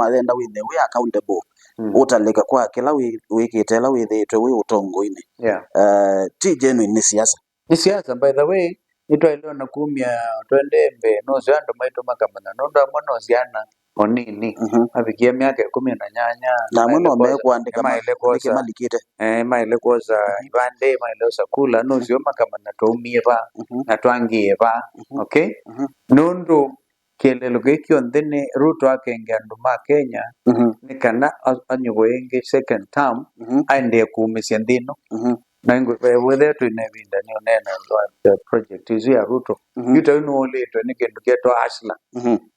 mathenda withe we accountable utalika kwa kila wikitela withitwe wi utongo-ini. Ti genuine ni siasa. Ni siasa, by the way, nitwailiona kumia twendembe no zando maito makamana no ndo mono ziana onini abikia miaka 18 na mono mekuandika maelekoza malikite maelekoza ibande maelekoza kula no zio makamana tomie ba na twangie ba okay nundu kelelo gekyo ndene Ruto akenge anduma Kenya nikana anyugoenge second term aende kuumisia ndino na whether to nevinda ni onena the project is ya Ruto yuta no leto ni kendu keto asla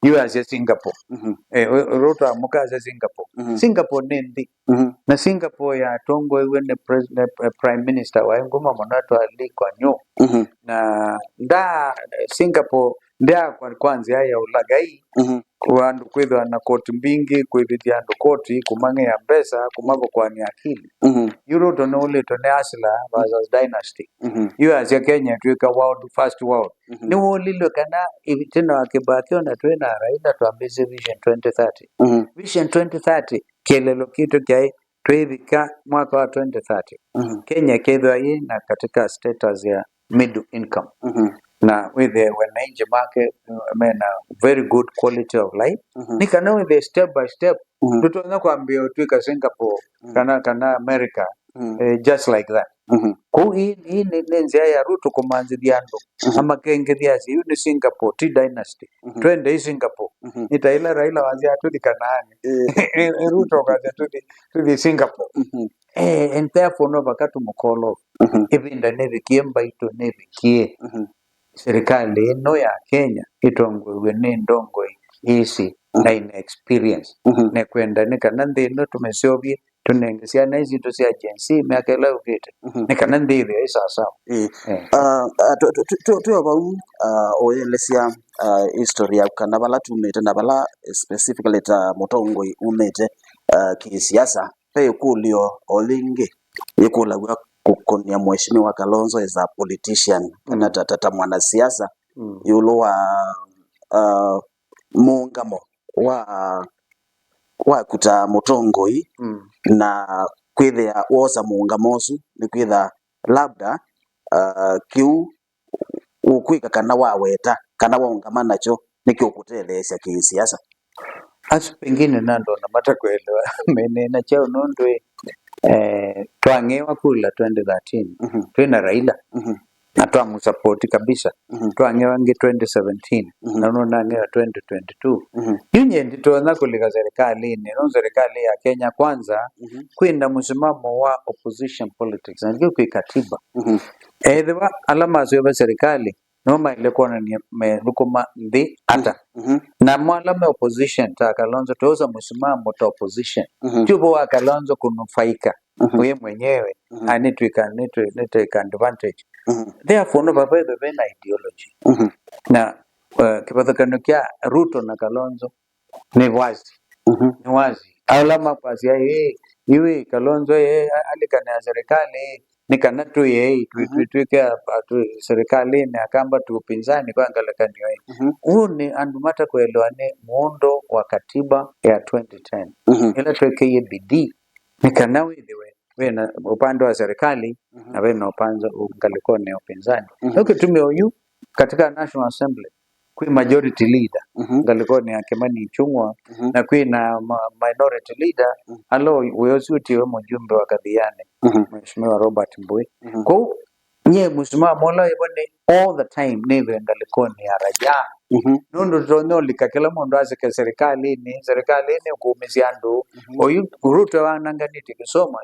you as Singapore Ruto amuka as Singapore Singapore nendi na Singapore ya tongo when president prime minister wa ngoma monato alikwa nyo na nda Singapore ndia kwa kwanza ya ulagai kuandu kwithwa na koti mbingi kwithia andu koti kumange ya pesa kumako kwa ni akili Ruto no leto ne asla versus dynasty you as Kenya tuika world first world ni wolilo kana tena akibaki na twena Raila tuambeze vision 2030 vision 2030 kelelo kitu kai twivika mwaka wa 2030 Kenya kedwa hii na katika status ya middle income na with the wananchi market very good quality of life nikana with the step by step tutaanza kuambia tuika Singapore kana America just like that hii ni nzia ya Ruto kumanzi diando ama kenge diasi hiyo ni Singapore T dynasty twende Singapore itaila Raila wazia tudi kanaani Ruto kaza tudi Singapore and therefore no bakatu mukolo ibinda nebikiemba ito nebikie serikali no ya Kenya itongwe ne ndongo isi na ina experience na kwenda nikana ndino tumesiobie tunengesia na hizi tosi agency miaka leo kete nikana ndire sasa tu oyelesia historia kana bala tumete na bala specifically ta mutongo umete kisiasa pe kulio olingi ikula gwa kukonia mheshimiwa Kalonzo as a politician na tata mwanasiasa yulo wa muungamo wa kuta mutongo na kwithia wosa muungamosu ni kwitha labda kiu ukwika kana waweta kana waungama nacho nikyo kutelesha kisiasa asu pengine nando na matakwelewa menena chao nondwe twangewa kula 2013 twena Raila na twamusupport kabisa twangewa nge 2017 na nona ngewa 2022 yunye nditona kulika serikali no serikali ya Kenya kwanza kwenda msimamo wa opposition politics ndio kwa katiba edwa alama zio serikali no mailekona ni melukuma ndi ata na mwalama opposition ta Kalonzo toza msimamo ta opposition tubo wa Kalonzo kunufaika wewe mwenyewe anitwika advantage therefore no baba the main ideology na kipatakano kya Ruto na Kalonzo ni wazi ni wazi alama pasi yeye Kalonzo alikana serikali nikana tu yeye twitwika serikali ni akamba tu upinzani kwa angalakani yeye huu ni andumata kuelewane muundo wa katiba ya 2010 ila tweke bidii nikana wewe upande wa serikali na wewe na upande ungalikone upinzani ukitumia huyu katika National Assembly kui majority leader ngalikone Kimani Ichung'wa na kui na minority leader alo weosuti wa mjumbe wa kadhiane Mheshimiwa Robert Mbui kwa nye msimamo la ibone all the time neve ngalikone ya raja nondo tonyo likakela mondo azike serikali ni kuumiziando oyu Ruto wananganiti kusoma